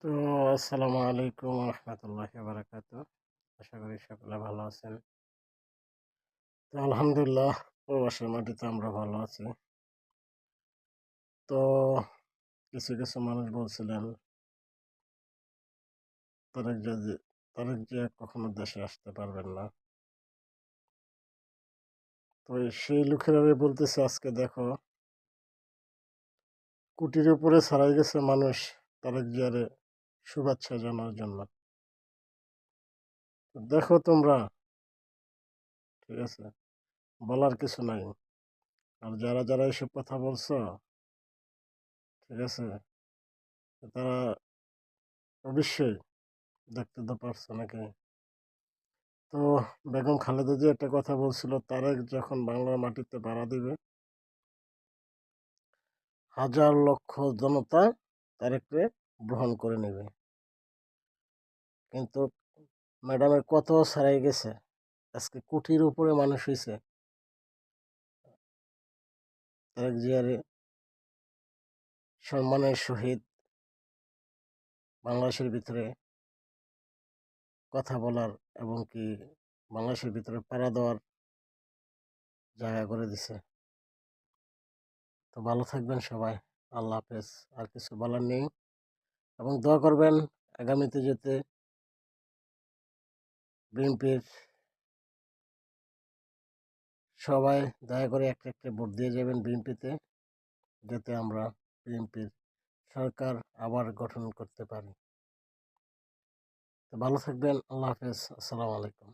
তো আসসালামু আলাইকুম রহমতুল্লাহি বারাকাতু। আশা করি সকলে ভালো আছেন। তো আলহামদুলিল্লাহ প্রবাসের মাটিতে আমরা ভালো আছি। তো কিছু মানুষ বলছিলেন তারেক যদি তারেক জিয়া কখনো দেশে আসতে পারবেন না। তো সেই লোকেরা বলতেছে আজকে দেখো কোটির উপরে ছাড়াই গেছে মানুষ তারেক জিয়ারে শুভেচ্ছা জানার জন্য। তো দেখো তোমরা, ঠিক আছে, বলার কিছু নাই। আর যারা এসব কথা বলছো, ঠিক আছে, তারা অবশ্যই দেখতে তো পারছো নাকি। তো বেগম খালেদা জিয়া একটা কথা বলছিল, তারেক যখন বাংলার মাটিতে পাড়া দিবে হাজার লক্ষ জনতা তারেককে গ্রহণ করে নেবে। কিন্তু ম্যাডামের কত ছাড়াই গেছে, আজকে কোটির উপরে মানুষ হয়েছে তারেক জিয়ার সম্মানের সহিত বাংলাদেশের ভিতরে কথা বলার এবং কি বাংলাদেশের ভিতরে পাড়া দেওয়ার জায়গা করে দিছে। তো ভালো থাকবেন সবাই, আল্লাহ হাফেজ। আর কিছু বলার নেই, এবং দোয়া করবেন আগামীতে যেতে বিএনপির সবাই দয়া করে একটা একটা ভোট দিয়ে যাবেন বিএনপিতে, যাতে আমরা বিএনপির সরকার আবার গঠন করতে পারি। তো ভালো থাকবেন, আল্লাহ হাফেজ, আসসালামু আলাইকুম।